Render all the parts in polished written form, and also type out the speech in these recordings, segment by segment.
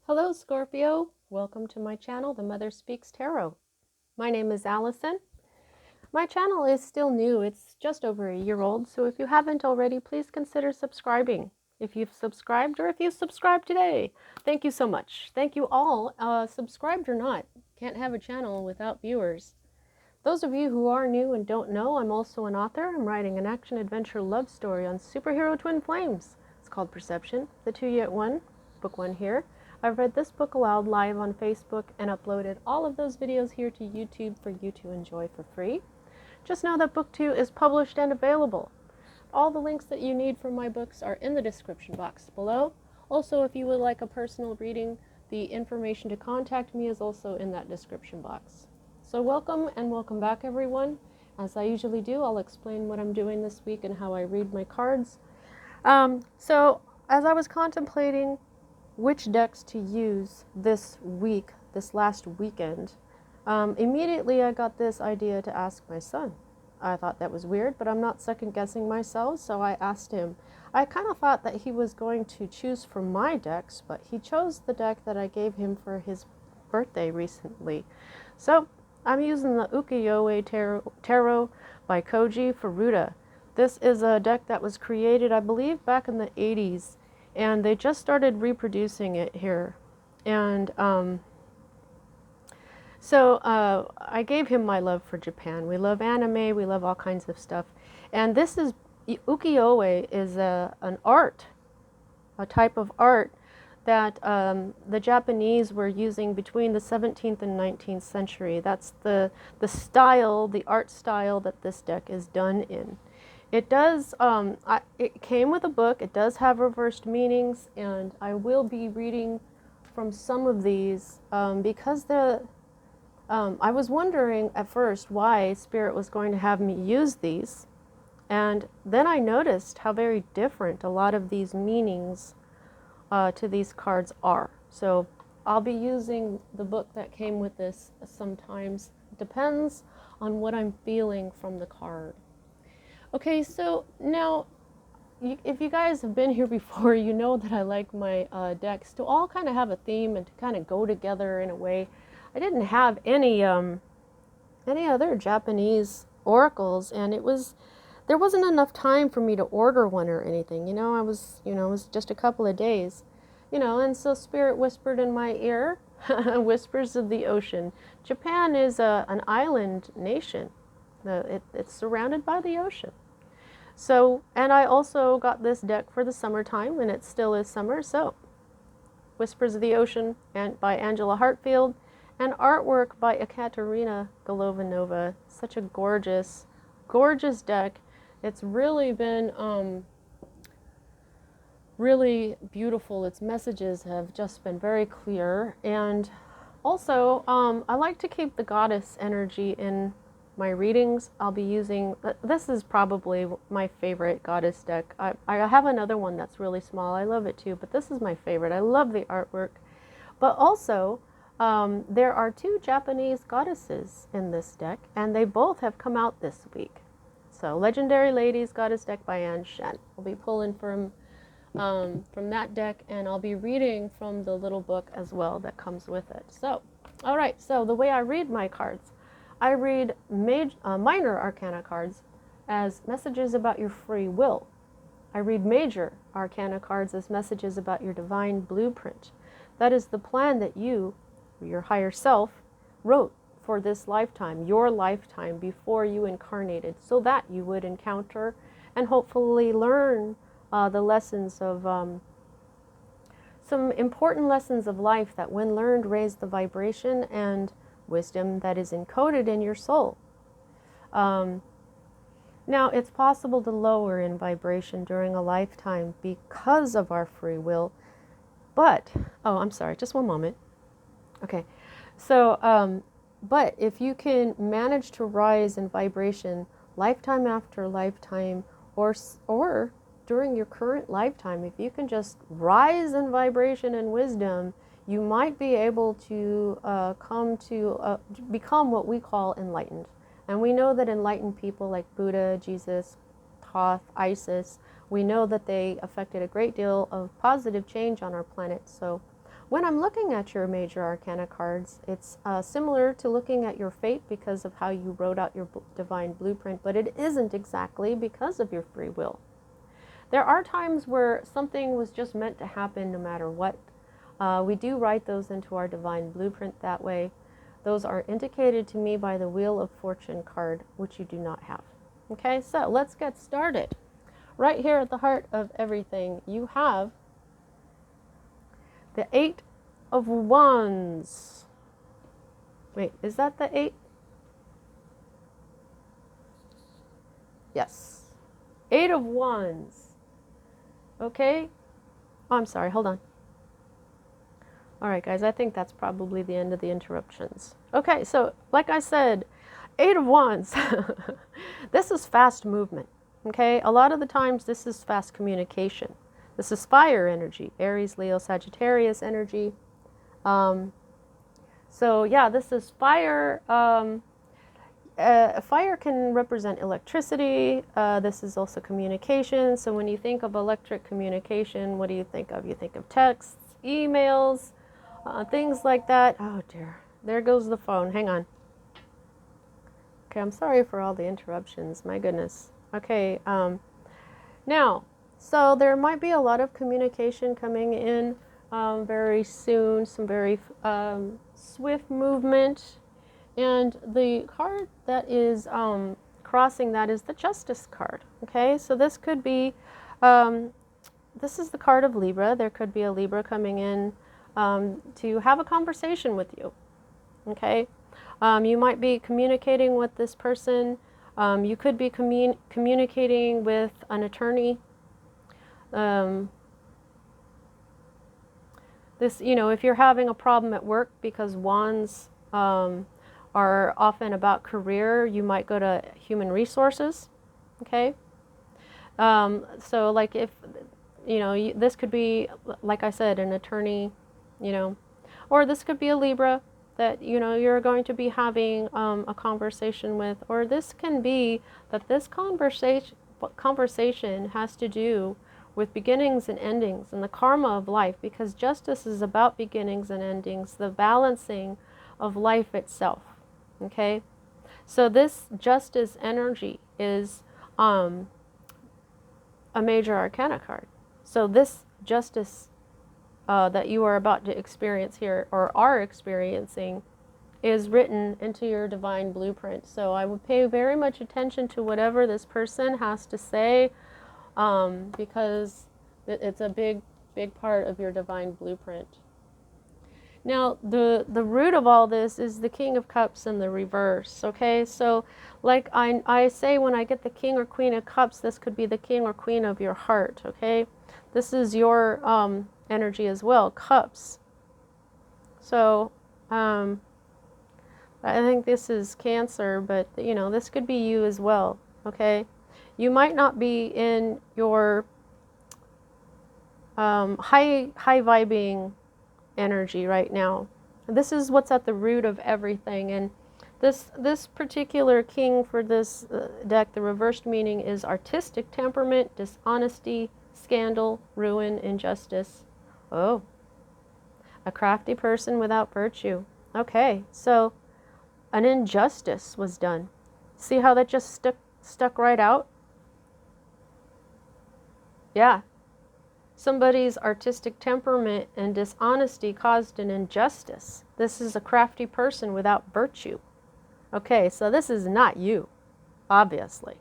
Hello, Scorpio. Welcome to my channel, The Mother Speaks Tarot. My name is Allison. My channel is still new. It's just over a year old, so if you haven't already, please consider subscribing. If you've subscribed or if you subscribed today, thank you so much. Thank you all, subscribed or not. Can't have a channel without viewers. Those of you who are new and don't know, I'm also an author. I'm writing an action-adventure love story on superhero twin flames. It's called Perception, the Two Yet One, book one here. I've read this book aloud live on Facebook and uploaded all of those videos here to YouTube for you to enjoy for free. Just know that book 2 is published and available. All the links that you need for my books are in the description box below. Also, if you would like a personal reading, the information to contact me is also in that description box. So welcome and welcome back, everyone. As I usually do, I'll explain what I'm doing this week and how I read my cards. So as I was contemplating which decks to use this week, this last weekend, immediately I got this idea to ask my son. I thought that was weird, but I'm not second guessing myself, so I asked him. I kind of thought that he was going to choose from my decks, but he chose the deck that I gave him for his birthday recently. So I'm using the Ukiyo-e Tarot by Koji Furuta. This is a deck that was created, I believe, back in the 80s. And they just started reproducing it here. And so I gave him my love for Japan. We love anime, we love all kinds of stuff. And this is, ukiyo-e is an art, a type of art that the Japanese were using between the 17th and 19th century. That's the style, the art style that this deck is done in. It does, it came with a book, it does have reversed meanings, and I will be reading from some of these because I was wondering at first why Spirit was going to have me use these, and then I noticed how very different a lot of these meanings to these cards are. So I'll be using the book that came with this sometimes. It depends on what I'm feeling from the card. Okay, so now, if you guys have been here before, you know that I like my decks to all kind of have a theme and to kind of go together in a way. I didn't have any other Japanese oracles, and there wasn't enough time for me to order one or anything. It was just a couple of days, and so Spirit whispered in my ear, whispers of the ocean. Japan is an island nation. It's surrounded by the ocean. So, and I also got this deck for the summertime, and it still is summer. So, Whispers of the Ocean and by Angela Hartfield, and artwork by Ekaterina Golovanova. Such a gorgeous, gorgeous deck. It's really been really beautiful. Its messages have just been very clear, and also I like to keep the goddess energy in my readings. I'll be using, this is probably my favorite goddess deck. I have another one that's really small. I love it too, but this is my favorite. I love the artwork. But also, there are 2 Japanese goddesses in this deck, and they both have come out this week. So, Legendary Ladies Goddess Deck by Anne Shen. I'll be pulling from that deck, and I'll be reading from the little book as well that comes with it. So, all right, so the way I read my cards, I read minor arcana cards as messages about your free will. I read major arcana cards as messages about your divine blueprint. That is the plan that you, your higher self, wrote for this lifetime, your lifetime before you incarnated, so that you would encounter and hopefully learn the lessons of some important lessons of life that, when learned, raise the vibration and wisdom that is encoded in your soul. Now, it's possible to lower in vibration during a lifetime because of our free will, but, oh, I'm sorry, just one moment. Okay, so, but if you can manage to rise in vibration lifetime after lifetime, or during your current lifetime, if you can just rise in vibration and wisdom, you might be able to become what we call enlightened. And we know that enlightened people like Buddha, Jesus, Thoth, Isis, we know that they affected a great deal of positive change on our planet. So When I'm looking at your major arcana cards, it's similar to looking at your fate because of how you wrote out your divine blueprint, but it isn't exactly because of your free will. There are times where something was just meant to happen no matter what. We do write those into our divine blueprint that way. Those are indicated to me by the Wheel of Fortune card, which you do not have. Okay, so let's get started. Right here at the heart of everything, you have the 8 of Wands. Wait, is that the 8? Yes. 8 of Wands. Okay. Oh, I'm sorry. Hold on. All right, guys. I think that's probably the end of the interruptions. Okay, so like I said, 8 of Wands. This is fast movement. Okay. A lot of the times this is fast communication. This is fire energy. Aries, Leo, Sagittarius energy. So yeah, this is fire. Fire can represent electricity. This is also communication. So when you think of electric communication, what do you think of? You think of texts, emails, things like that. Oh dear, there goes the phone. Hang on. Okay, I'm sorry for all the interruptions. My goodness. Okay, now, so there might be a lot of communication coming in very soon, some very swift movement. And the card that is crossing that is the Justice card. Okay, so this could be, this is the card of Libra. There could be a Libra coming in to have a conversation with you. Okay, you might be communicating with this person. You could be communicating with an attorney. This, you know, if you're having a problem at work, because wands are often about career, you might go to human resources. Okay, so like if, you know, this could be, like I said, an attorney, you know, or this could be a Libra that, you know, you're going to be having a conversation with, or this can be that this conversation has to do with beginnings and endings and the karma of life, because justice is about beginnings and endings, the balancing of life itself. Okay, so this justice energy is a major arcana card. So this justice that you are about to experience here, or are experiencing, is written into your divine blueprint. So I would pay very much attention to whatever this person has to say, because it's a big part of your divine blueprint. Now, the root of all this is the King of Cups in the reverse, okay? So, like I say, when I get the King or Queen of Cups, this could be the King or Queen of your heart, okay? This is your energy as well, Cups. So, I think this is Cancer, but, you know, this could be you as well, okay? You might not be in your high vibing energy right now. This is what's at the root of everything, and this particular king for this deck, the reversed meaning is artistic temperament, dishonesty, scandal, ruin, injustice. Oh, a crafty person without virtue. Okay, so an injustice was done. See how that just stuck right out? Yeah. Somebody's artistic temperament and dishonesty caused an injustice. This is a crafty person without virtue. Okay, so this is not you, obviously.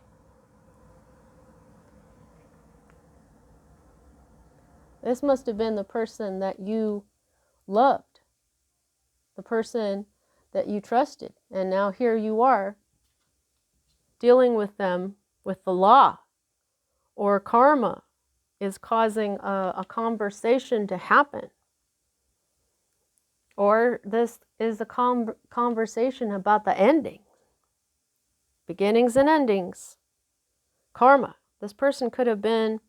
This must have been the person that you loved, the person that you trusted, and now here you are dealing with them with the law, or karma is causing a conversation to happen. Or this is a conversation about the ending. Beginnings and endings. Karma. This person could have been,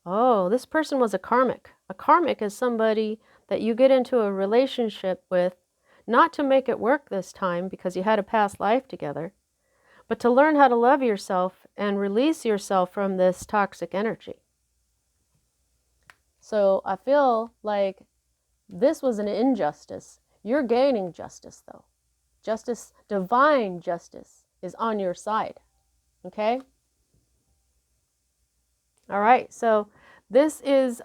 oh, this person was a karmic. A karmic is somebody that you get into a relationship with, not to make it work this time because you had a past life together, but to learn how to love yourself and release yourself from this toxic energy. So I feel like This was an injustice. You're gaining justice, though. Justice, divine justice, is on your side. Okay? All right, so this is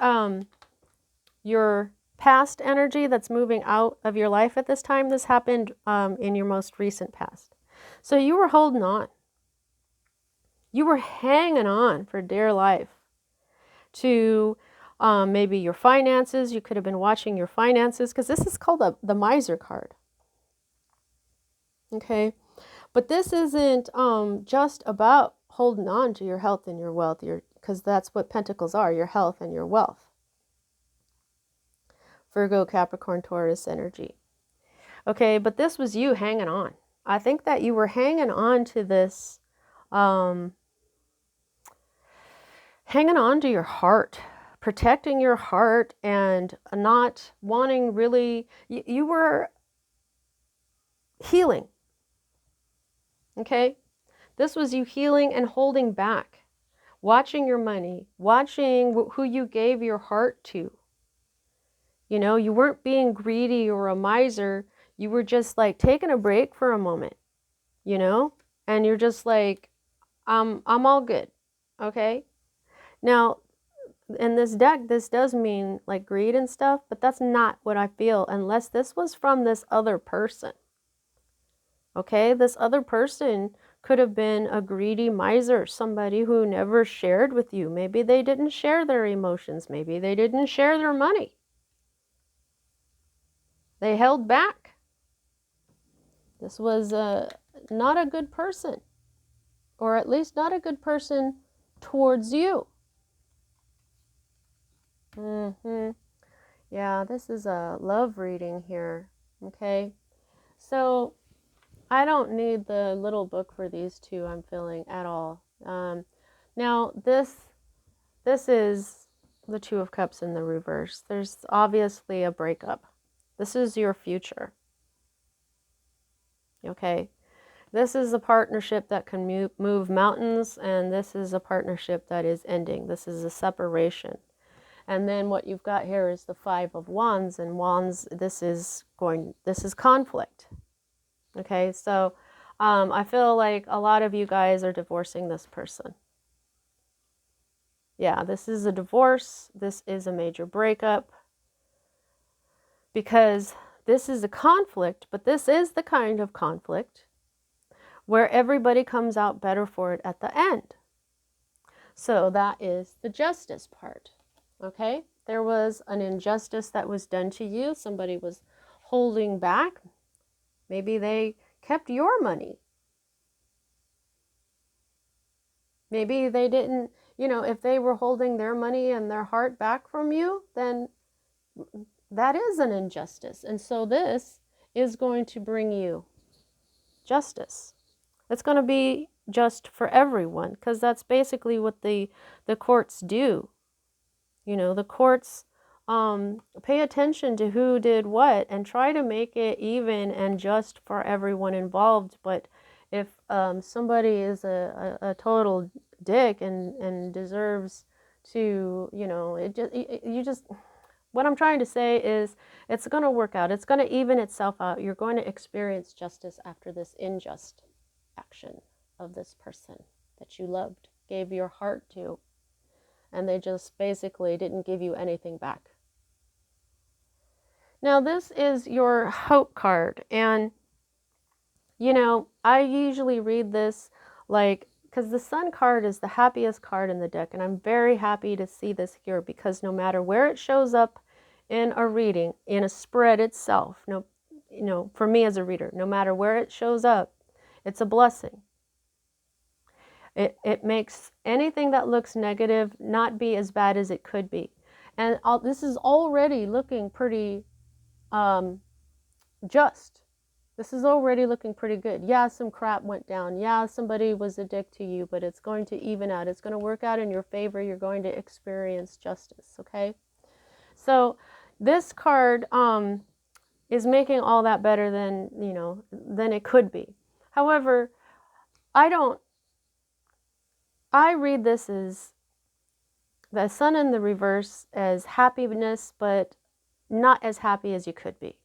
your past energy that's moving out of your life at this time. This happened in your most recent past. So you were holding on. You were hanging on for dear life to maybe your finances. You could have been watching your finances, because this is called the miser card. Okay? But this isn't just about holding on to your health and your wealth, because that's what pentacles are, your health and your wealth. Virgo, Capricorn, Taurus energy. Okay, but this was you hanging on. I think that you were hanging on to this, hanging on to your heart, protecting your heart, and not wanting really, you were healing. Okay? This was you healing and holding back, watching your money, watching who you gave your heart to. You know, you weren't being greedy or a miser. You were just like taking a break for a moment, you know? And you're just like, I'm all good. Okay? Now, in this deck, this does mean like greed and stuff, but that's not what I feel unless this was from this other person. Okay? This other person could have been a greedy miser, somebody who never shared with you. Maybe they didn't share their emotions. Maybe they didn't share their money. They held back. This was not a good person, or at least not a good person towards you. Yeah, this is a love reading here. Okay, so I don't need the little book for these two, I'm feeling, at all. Now, this is the Two of Cups in the reverse. There's obviously a breakup. This is your future. Okay? This is a partnership that can move mountains, and this is a partnership that is ending. This is a separation. And then what you've got here is the Five of Wands, and Wands, this is conflict. Okay? So I feel like a lot of you guys are divorcing this person. Yeah, this is a divorce. This is a major breakup. Because this is a conflict, but this is the kind of conflict where everybody comes out better for it at the end. So that is the justice part. Okay? There was an injustice that was done to you. Somebody was holding back. Maybe they kept your money. Maybe they didn't, if they were holding their money and their heart back from you, then that is an injustice. And so this is going to bring you justice. It's going to be just for everyone, because that's basically what the courts do. The courts pay attention to who did what and try to make it even and just for everyone involved. But if somebody is a total dick and deserves to, what I'm trying to say is it's going to work out. It's going to even itself out. You're going to experience justice after this unjust action of this person that you loved, gave your heart to, and they just basically didn't give you anything back. Now, this is your hope card, and I usually read this because the Sun card is the happiest card in the deck, and I'm very happy to see this here, because no matter where it shows up in a reading, in a spread itself, for me as a reader, no matter where it shows up, it's a blessing. It makes anything that looks negative not be as bad as it could be. And this is already looking pretty just. This is already looking pretty good. Yeah, some crap went down. Yeah, somebody was a dick to you, but it's going to even out. It's going to work out in your favor. You're going to experience justice, okay? So this card is making all that better than it could be. However, I read this as the Sun in the reverse as happiness, but not as happy as you could be.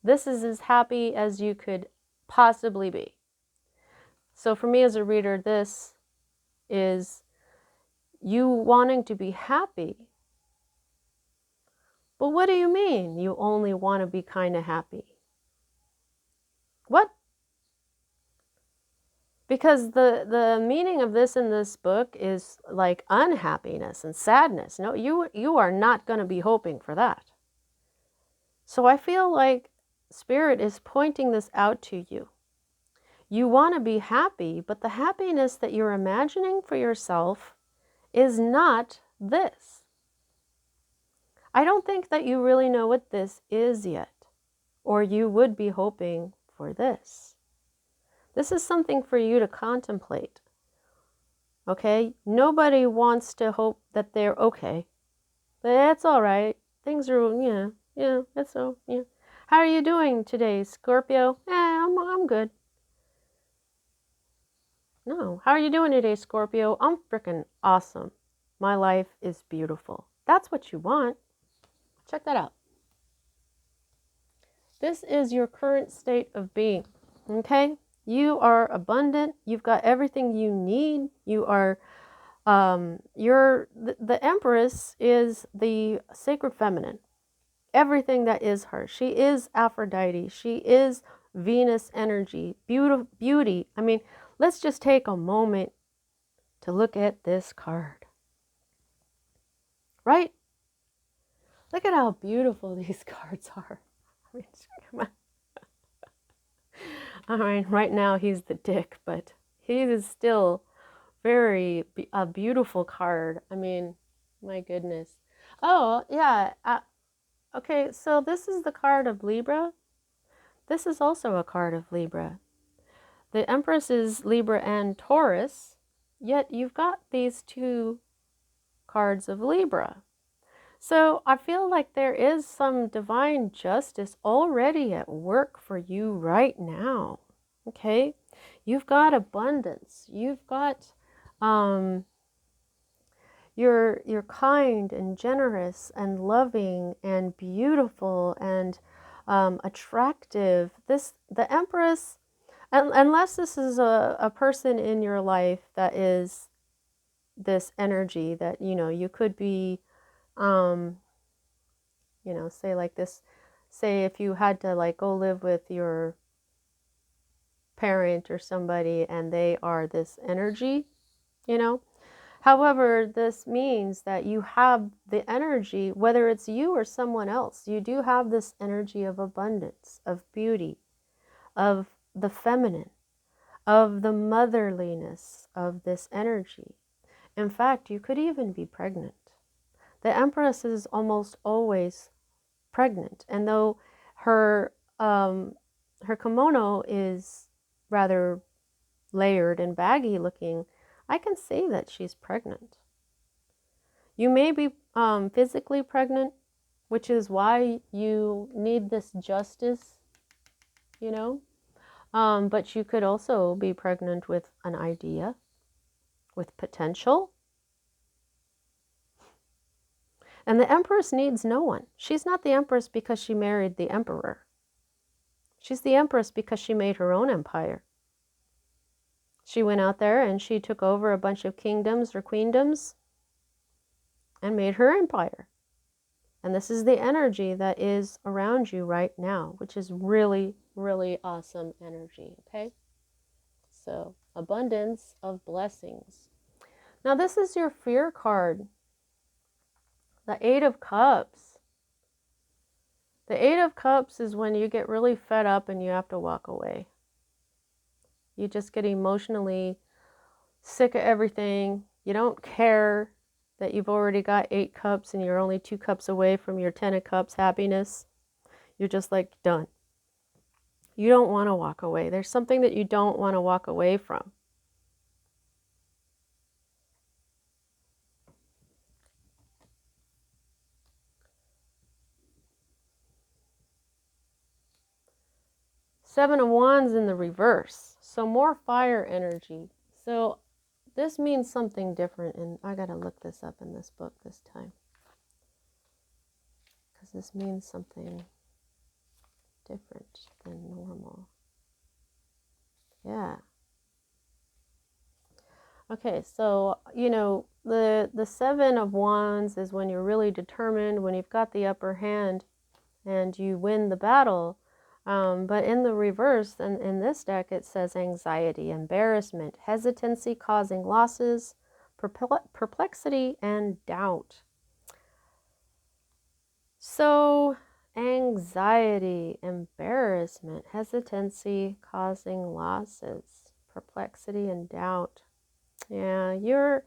This is as happy as you could possibly be. So for me as a reader, this is you wanting to be happy. But what do you mean you only want to be kind of happy? What? Because the meaning of this in this book is like unhappiness and sadness. No, you are not going to be hoping for that. So I feel like Spirit is pointing this out to you. You want to be happy, but the happiness that you're imagining for yourself is not this. I don't think that you really know what this is yet, or you would be hoping for this. This is something for you to contemplate. Okay? Nobody wants to hope that they're okay. It's all right. Things are, it's so, yeah. How are you doing today, Scorpio? I'm good. No. How are you doing today, Scorpio? I'm freaking awesome. My life is beautiful. That's what you want. Check that out. This is your current state of being. Okay? You are abundant. You've got everything you need. You are, the Empress is the sacred feminine. Everything that is her. She is Aphrodite. She is Venus energy. Beauty. I mean, let's just take a moment to look at this card. Right? Look at how beautiful these cards are. I mean, come on. I mean, right now he's the dick, but he is still a beautiful card. I mean, my goodness. Oh, yeah. Okay, so this is the card of Libra. This is also a card of Libra. The Empress is Libra and Taurus, yet you've got these two cards of Libra. So I feel like there is some divine justice already at work for you right now. Okay? You've got abundance. You've got you're kind and generous and loving and beautiful and attractive. The Empress, unless this is a person in your life that is this energy that, you could be, say like this, say if you had to like go live with your parent or somebody and they are this energy, However, this means that you have the energy, whether it's you or someone else, you do have this energy of abundance, of beauty, of the feminine, of the motherliness of this energy. In fact, you could even be pregnant. The Empress is almost always pregnant, and though her kimono is rather layered and baggy looking, I can say that she's pregnant. You may be physically pregnant, which is why you need this justice, but you could also be pregnant with an idea, with potential. And the Empress needs no one. She's not the Empress because she married the Emperor. She's the Empress because she made her own empire. She went out there and she took over a bunch of kingdoms or queendoms and made her empire. And this is the energy that is around you right now, which is really, really awesome energy, okay? So, abundance of blessings. Now, this is your fear card, the Eight of Cups. The Eight of Cups is when you get really fed up and you have to walk away. You just get emotionally sick of everything. You don't care that you've already got 8 cups and you're only 2 cups away from your 10 of cups happiness. You're just like done. You don't want to walk away. There's something that you don't want to walk away from. Seven of Wands in the reverse. So more fire energy. So this means something different, and I gotta look this up in this book this time, because this mean something different than normal? Yeah. Okay, so, the Seven of Wands is when you're really determined, when you've got the upper hand and you win the battle. But in the reverse, and in this deck, it says anxiety, embarrassment, hesitancy causing losses, perplexity, and doubt. So, anxiety, embarrassment, hesitancy causing losses, perplexity, and doubt. Yeah, you're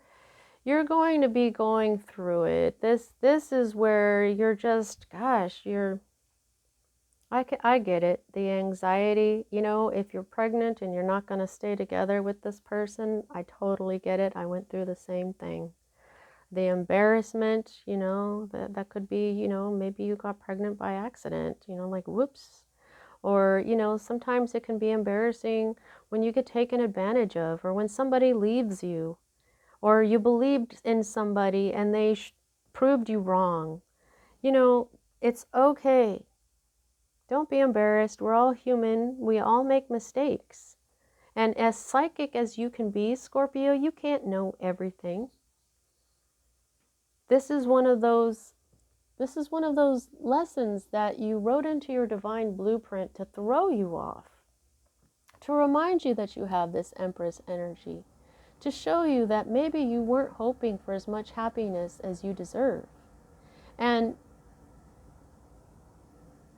going to be going through it. This is where you're just, gosh, I get it. The anxiety, if you're pregnant and you're not going to stay together with this person, I totally get it. I went through the same thing. The embarrassment, that could be, maybe you got pregnant by accident, like whoops. Or, sometimes it can be embarrassing when you get taken advantage of, or when somebody leaves you, or you believed in somebody and they proved you wrong. It's okay. Don't be embarrassed. We're all human. We all make mistakes. And as psychic as you can be, Scorpio, you can't know everything. This is one of those lessons that you wrote into your divine blueprint to throw you off, to remind you that you have this Empress energy, to show you that maybe you weren't hoping for as much happiness as you deserve. And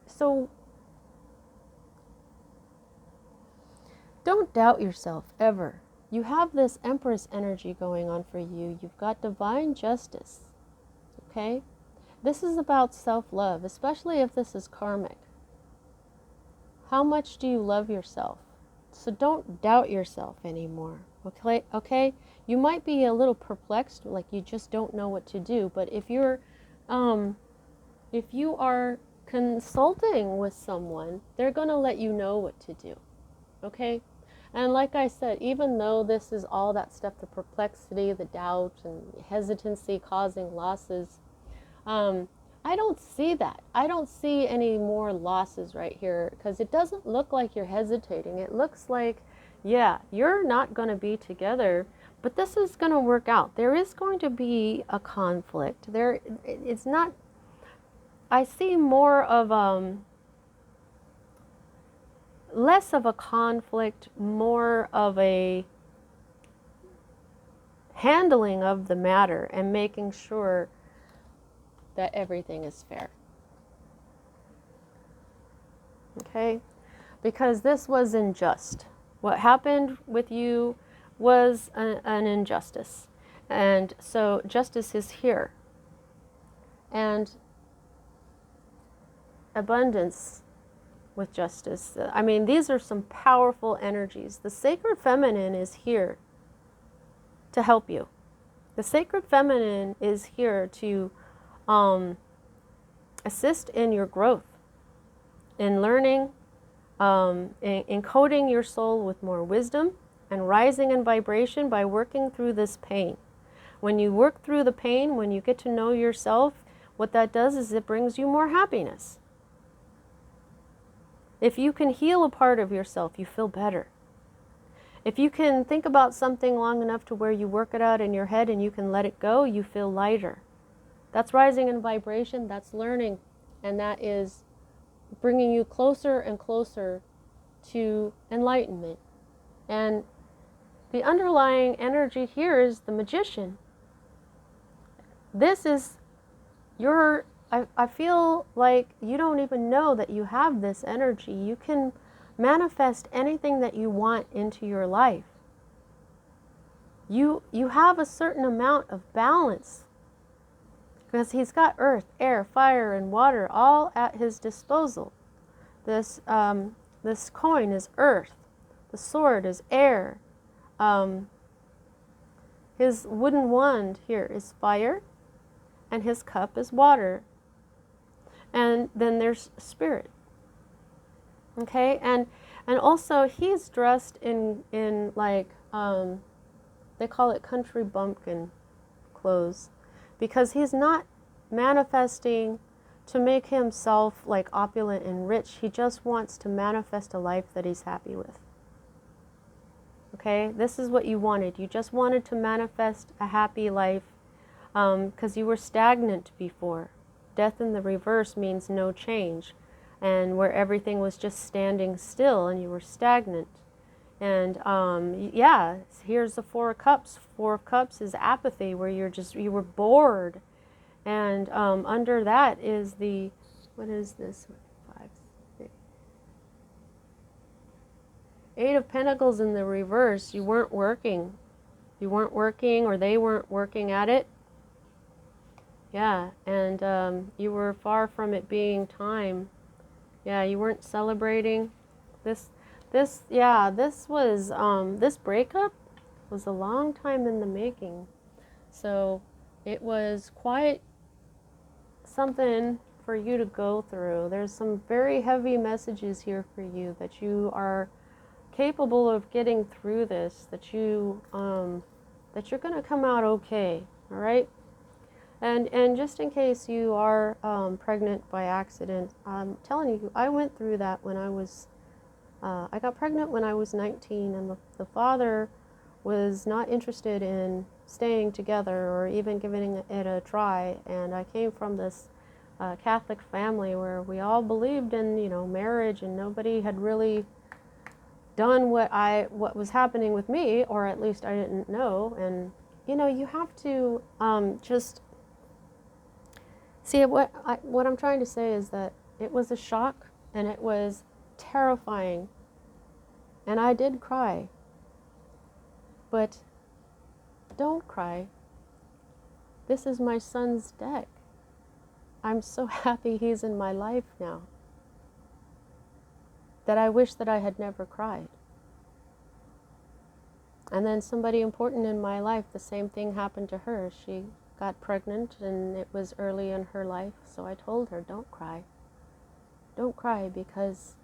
so don't doubt yourself ever. You have this Empress energy going on for you. You've got divine justice. Okay? This is about self-love, especially if this is karmic. How much do you love yourself? So don't doubt yourself anymore. Okay? You might be a little perplexed, like you just don't know what to do, but if you are consulting with someone, they're going to let you know what to do. Okay? And like I said, even though this is all that stuff, the perplexity, the doubt, and hesitancy causing losses, I don't see that. I don't see any more losses right here, because it doesn't look like you're hesitating. It looks like, yeah, you're not going to be together, but this is going to work out. There is going to be a conflict. It's not, I see more of less of a conflict, more of a handling of the matter and making sure that everything is fair. Okay? Because this was unjust. What happened with you was an injustice. And so justice is here. And abundance with justice. I mean, these are some powerful energies. The sacred feminine is here to help you. The sacred feminine is here to assist in your growth, in learning, in encoding your soul with more wisdom and rising in vibration by working through this pain. When you work through the pain, when you get to know yourself, what that does is it brings you more happiness. If you can heal a part of yourself, you feel better. If you can think about something long enough to where you work it out in your head and you can let it go, you feel lighter. That's rising in vibration, that's learning, and that is bringing you closer and closer to enlightenment. And the underlying energy here is the magician. This is your, I feel like you don't even know that you have this energy. You can manifest anything that you want into your life. You have a certain amount of balance, because he's got earth, air, fire, and water all at his disposal. This coin is earth. The sword is air. His wooden wand here is fire, and his cup is water. And then there's spirit. Okay, and also he's dressed in like they call it country bumpkin clothes, because he's not manifesting to make himself like opulent and rich. He just wants to manifest a life that he's happy with. Okay, this is what you wanted. You just wanted to manifest a happy life because you were stagnant before. Death in the reverse means no change, and where everything was just standing still and you were stagnant. And yeah, here's the Four of Cups. Four of Cups is apathy, where you were bored. And under that is the, what is this? 5, 6. Eight of Pentacles in the reverse. You weren't working. You weren't working, or they weren't working at it. Yeah, and you were far from it being time. Yeah, you weren't celebrating. This breakup was a long time in the making. So it was quite something for you to go through. There's some very heavy messages here for you, that you are capable of getting through this, that you're going to come out okay, all right? And just in case you are pregnant by accident, I'm telling you, I went through that when I got pregnant when I was 19, and the father was not interested in staying together or even giving it a try. And I came from this Catholic family where we all believed in, marriage, and nobody had really done what was happening with me, or at least I didn't know. And you have to just see what I'm trying to say is that it was a shock, and it was terrifying, and I did cry. But don't cry. This is my son's deck. I'm so happy he's in my life now that I wish that I had never cried. And then somebody important in my life, the same thing happened to her. She got pregnant, and it was early in her life, so I told her, don't cry. Don't cry, because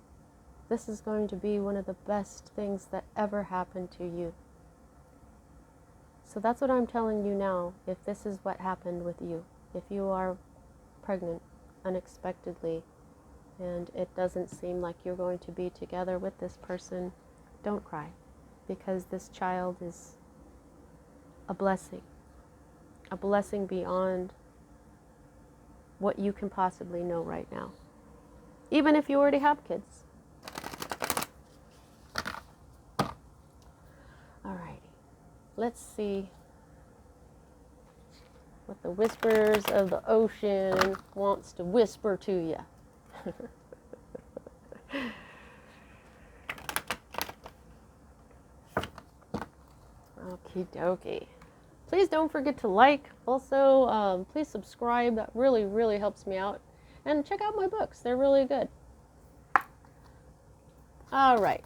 this is going to be one of the best things that ever happened to you. So that's what I'm telling you now, if this is what happened with you. If you are pregnant unexpectedly, and it doesn't seem like you're going to be together with this person, don't cry, because this child is a blessing beyond what you can possibly know right now, even if you already have kids. Alrighty, let's see what the whispers of the ocean wants to whisper to you. Okie dokie. Please don't forget to like. Also, please subscribe. That really, really helps me out. And check out my books. They're really good. All right.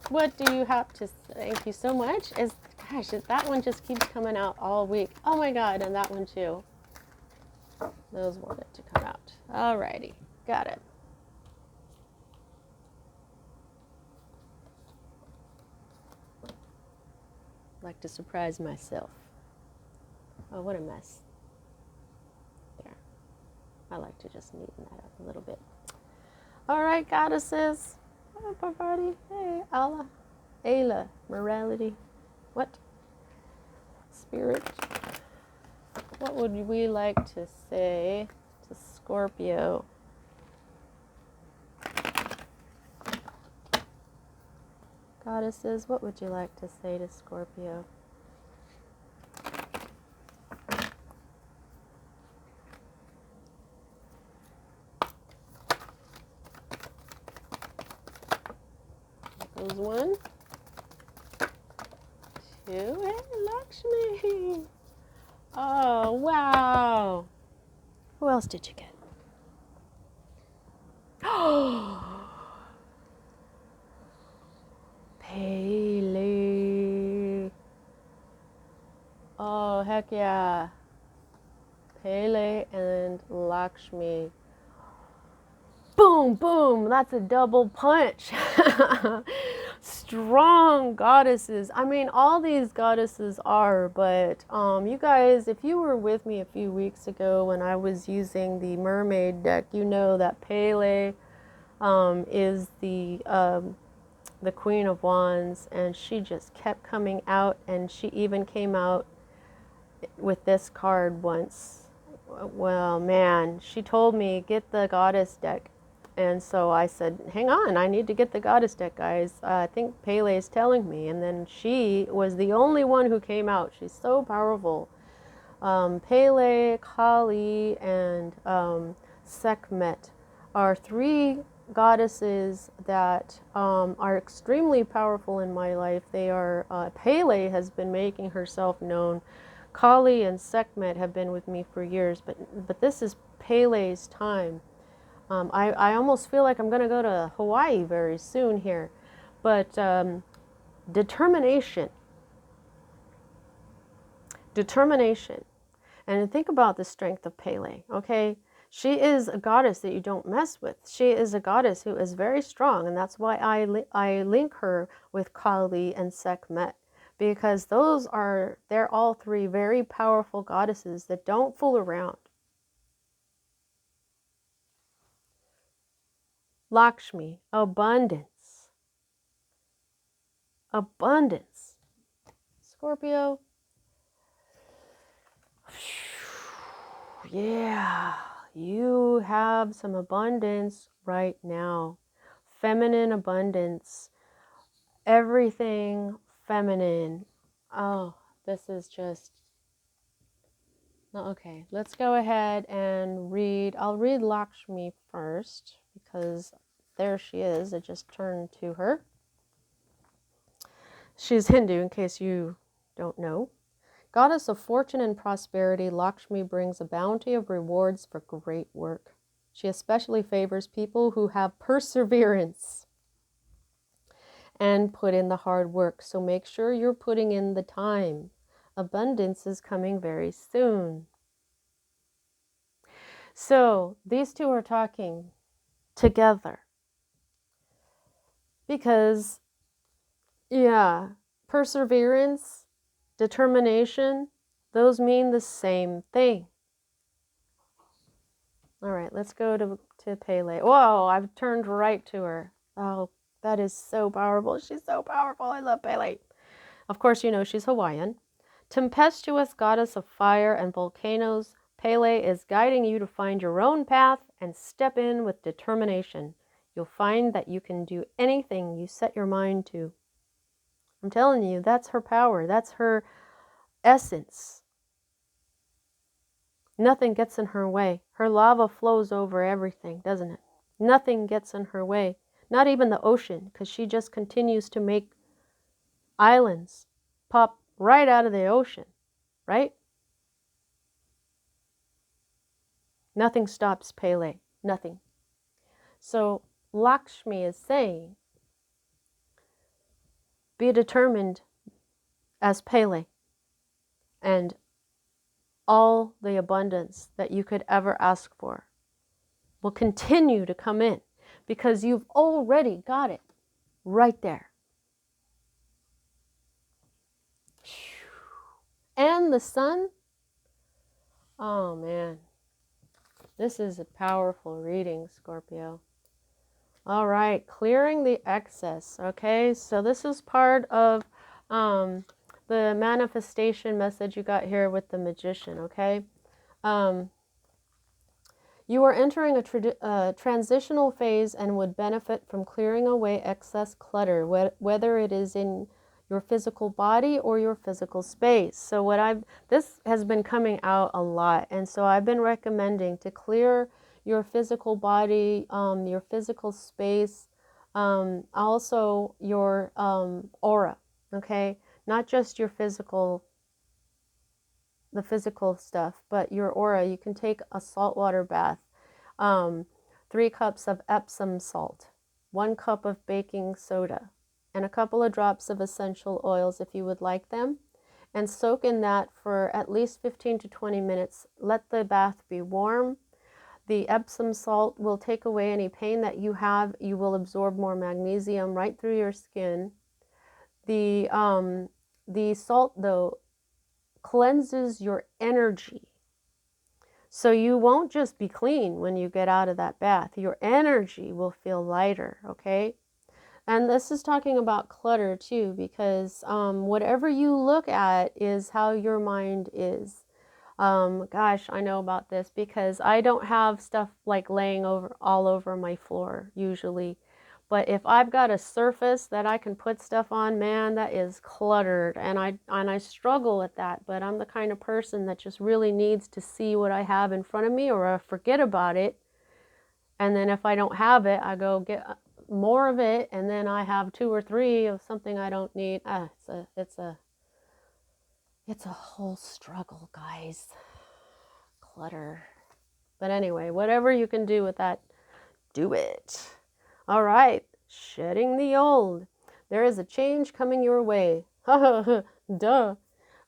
What do you have to say? Thank you so much. Gosh, that one just keeps coming out all week. Oh my God, and that one too. Those wanted to come out. All righty. Got it. Like to surprise myself. Oh, what a mess. There. I like to just neaten that up a little bit. All right, goddesses. Hi, everybody. Hey, Allah. Ayla. Morality. What? Spirit. What would we like to say to Scorpio? Goddesses, what would you like to say to Scorpio? Goes 1, 2, hey, Lakshmi. Oh, wow. Who else did you get? Oh, Pele. Oh, heck yeah. Pele and Lakshmi. Boom, boom. That's a double punch. strong goddesses. I mean, all these goddesses are, but you guys, if you were with me a few weeks ago when I was using the mermaid deck, you know that Pele is the Queen of Wands, and she just kept coming out, and she even came out with this card once. Well, man, she told me, get the goddess deck. And so I said, hang on, I need to get the goddess deck, guys. I think Pele is telling me. And then she was the only one who came out. She's so powerful. Pele, Kali, and Sekhmet are three goddesses that are extremely powerful in my life. They are, Pele has been making herself known. Kali and Sekhmet have been with me for years, but this is Pele's time. I almost feel like I'm going to go to Hawaii very soon here. But determination. Determination. And think about the strength of Pele, okay? She is a goddess that you don't mess with. She is a goddess who is very strong, and that's why I link her with Kali and Sekhmet. Because they're all three very powerful goddesses that don't fool around. Lakshmi, abundance. Abundance. Scorpio. Yeah, you have some abundance right now. Feminine abundance. Everything feminine. Oh, this is just... Okay, let's go ahead and read. I'll read Lakshmi first because there she is. I just turned to her. She's Hindu, in case you don't know. Goddess of fortune and prosperity, Lakshmi brings a bounty of rewards for great work. She especially favors people who have perseverance and put in the hard work. So make sure you're putting in the time. Abundance is coming very soon. So these two are talking together because, yeah, perseverance, determination, those mean the same thing. All right, let's go to Pele. Whoa, I've turned right to her. Oh, that is so powerful. She's so powerful. I love Pele. Of course, you know she's Hawaiian. Tempestuous goddess of fire and volcanoes, Pele is guiding you to find your own path and step in with determination. You'll find that you can do anything you set your mind to. I'm telling you, that's her power. That's her essence. Nothing gets in her way. Her lava flows over everything, doesn't it? Nothing gets in her way. Not even the ocean, because she just continues to make islands pop right out of the ocean, right? Nothing stops Pele. Nothing. So Lakshmi is saying, be determined as Pele, and all the abundance that you could ever ask for will continue to come in because you've already got it right there. And the sun, oh man, this is a powerful reading, Scorpio. All right, clearing the excess. Okay, so this is part of the manifestation message you got here with the magician. Okay, you are entering a transitional phase and would benefit from clearing away excess clutter, whether it is in your physical body or your physical space. So this has been coming out a lot, and so I've been recommending to clear your physical body, your physical space, also your aura, okay? Not just your the physical stuff, but your aura. You can take a saltwater bath, 3 cups of Epsom salt, 1 cup of baking soda, and a couple of drops of essential oils if you would like them, and soak in that for at least 15 to 20 minutes. Let the bath be warm. The Epsom salt will take away any pain that you have. You will absorb more magnesium right through your skin. the salt, though, cleanses your energy. So you won't just be clean when you get out of that bath. Your energy will feel lighter, okay? And this is talking about clutter too, because whatever you look at is how your mind is. Gosh, I know about this because I don't have stuff like laying over all over my floor usually. But if I've got a surface that I can put stuff on, man, that is cluttered, and I struggle with that. But I'm the kind of person that just really needs to see what I have in front of me, or I forget about it. And then if I don't have it, I go get more of it, and then I have 2 or 3 of something I don't need. It's a whole struggle, guys. Clutter. But anyway, whatever you can do with that, do it. All right, shedding the old. There is a change coming your way. Duh.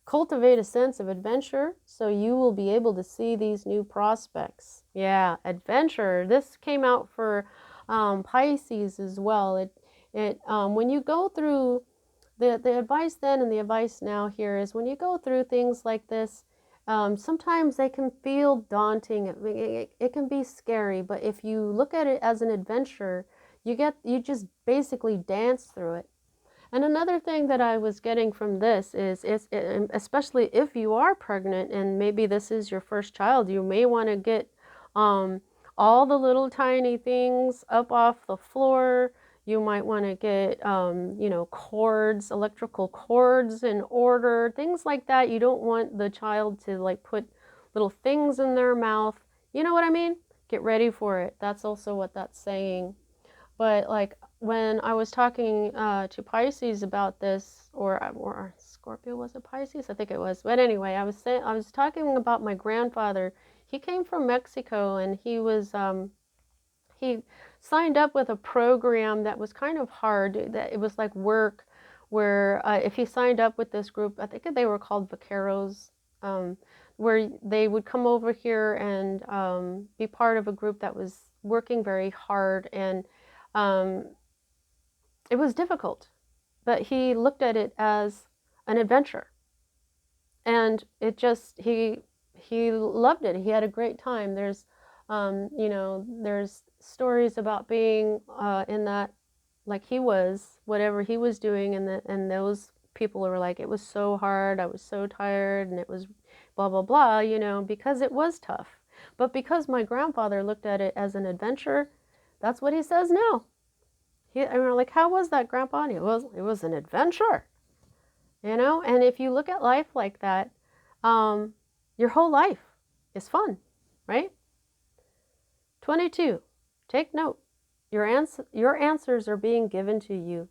Cultivate a sense of adventure so you will be able to see these new prospects. Yeah, adventure. This came out for Pisces as well. When you go through the advice then and the advice now here is when you go through things like this, sometimes they can feel daunting. It can be scary, but if you look at it as an adventure, you just basically dance through it. And another thing that I was getting from this is especially if you are pregnant and maybe this is your first child, you may want to get all the little tiny things up off the floor. You might want to get, cords, electrical cords in order, things like that. You don't want the child to like put little things in their mouth. You know what I mean? Get ready for it. That's also what that's saying. But like when I was talking to Pisces about this, or Scorpio, was it Pisces? I think it was. But anyway, I was talking about my grandfather. He came from Mexico, and he signed up with a program that was kind of hard. That it was like work, where if he signed up with this group, I think they were called vaqueros, where they would come over here and be part of a group that was working very hard, and it was difficult, but he looked at it as an adventure, and he loved it. He had a great time. There's stories about being in that, like he was, whatever he was doing, and those people were like, it was so hard, I was so tired, and it was blah blah blah, because it was tough. But because my grandfather looked at it as an adventure, that's what he says now. We're like, how was that, Grandpa? And it was an adventure, And if you look at life like that, your whole life is fun, right? 22. Take note. Your answers are being given to you.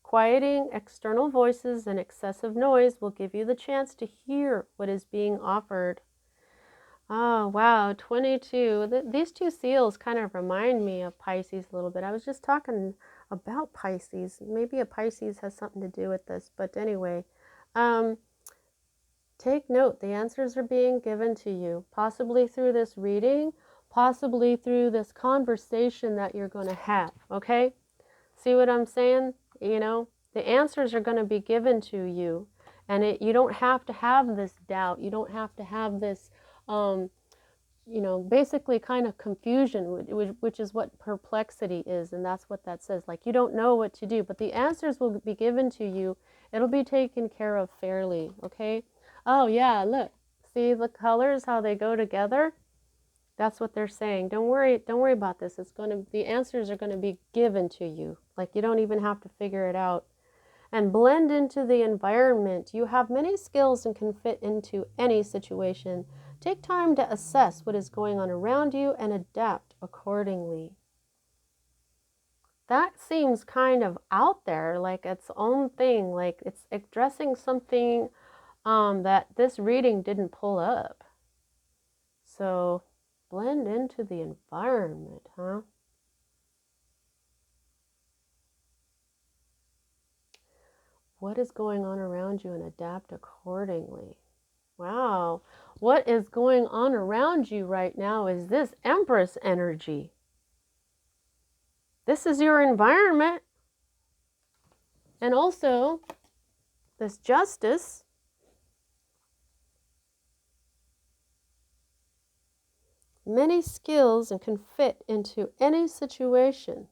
Quieting external voices and excessive noise will give you the chance to hear what is being offered. Oh, wow, 22. These 2 seals kind of remind me of Pisces a little bit. I was just talking about Pisces. Maybe a Pisces has something to do with this, but anyway. Take note, the answers are being given to you, possibly through this reading, possibly through this conversation that you're going to have, okay? See what I'm saying? The answers are going to be given to you, and you don't have to have this doubt. You don't have to have this basically kind of confusion, which is what perplexity is, and that's what that says. Like, you don't know what to do, but the answers will be given to you. It'll be taken care of fairly, okay? Oh, yeah, look. See the colors, how they go together? That's what they're saying. Don't worry about this. The answers are going to be given to you. Like, you don't even have to figure it out. And blend into the environment. You have many skills and can fit into any situation. Take time to assess what is going on around you and adapt accordingly. That seems kind of out there, like its own thing, like it's addressing something that this reading didn't pull up. So blend into the environment, huh? What is going on around you and adapt accordingly. Wow. What is going on around you right now is this Empress energy. This is your environment. And also, this Justice, many skills and can fit into any situation.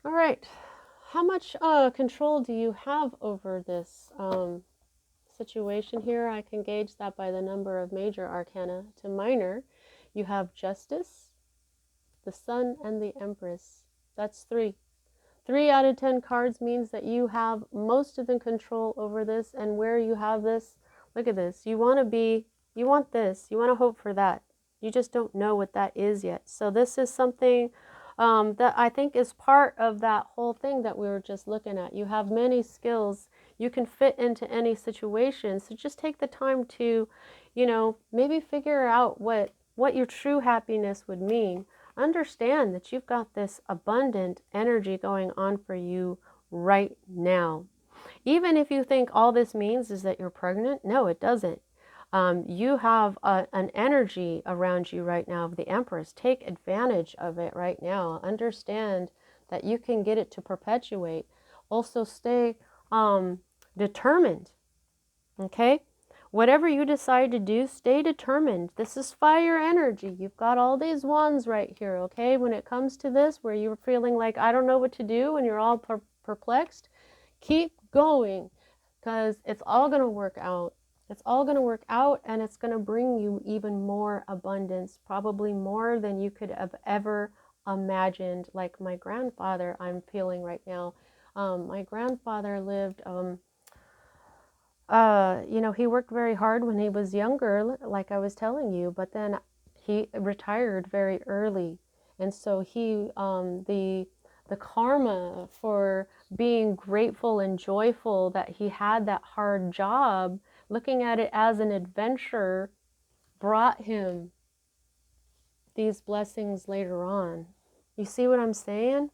All right, how much control do you have over this situation here? I can gauge that by the number of major arcana to minor. You have Justice, the Sun, and the Empress. That's 3. 3 out of 10 cards means that you have most of the control over this, and where you have this, look at this. You want this, you want to hope for that. You just don't know what that is yet. So this is something that I think is part of that whole thing that we were just looking at. You have many skills. You can fit into any situation. So just take the time to, maybe figure out what your true happiness would mean. Understand that you've got this abundant energy going on for you right now. Even if you think all this means is that you're pregnant, no, it doesn't. You have an energy around you right now of the Empress. Take advantage of it right now. Understand that you can get it to perpetuate. Also stay determined, okay? Whatever you decide to do, stay determined. This is fire energy. You've got all these wands right here, okay? When it comes to this, where you're feeling like, I don't know what to do, and you're all perplexed, keep going, because it's all going to work out. It's all going to work out, and it's going to bring you even more abundance, probably more than you could have ever imagined. Like my grandfather, I'm feeling right now. My grandfather lived... he worked very hard when he was younger, like I was telling you, but then he retired very early. And so the karma for being grateful and joyful that he had that hard job, looking at it as an adventure, brought him these blessings later on. You see what I'm saying?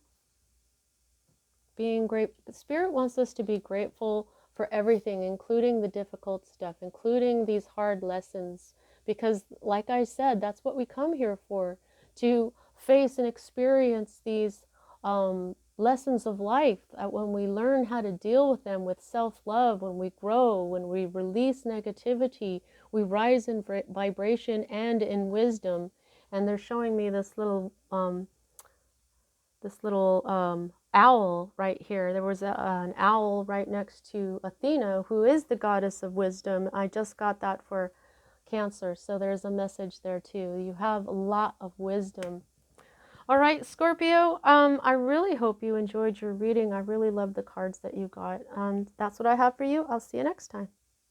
Being grateful. Spirit wants us to be grateful for everything, including the difficult stuff, including these hard lessons, because like I said, that's what we come here for, to face and experience these lessons of life. That when we learn how to deal with them with self-love, when we grow, when we release negativity, we rise in vibration and in wisdom. And they're showing me this little owl right here. There was an owl right next to Athena, who is the goddess of wisdom. I just got that for Cancer, so there's a message there too. You have a lot of wisdom. All right, Scorpio, I really hope you enjoyed your reading. I really love the cards that you got. That's what I have for you. I'll see you next time.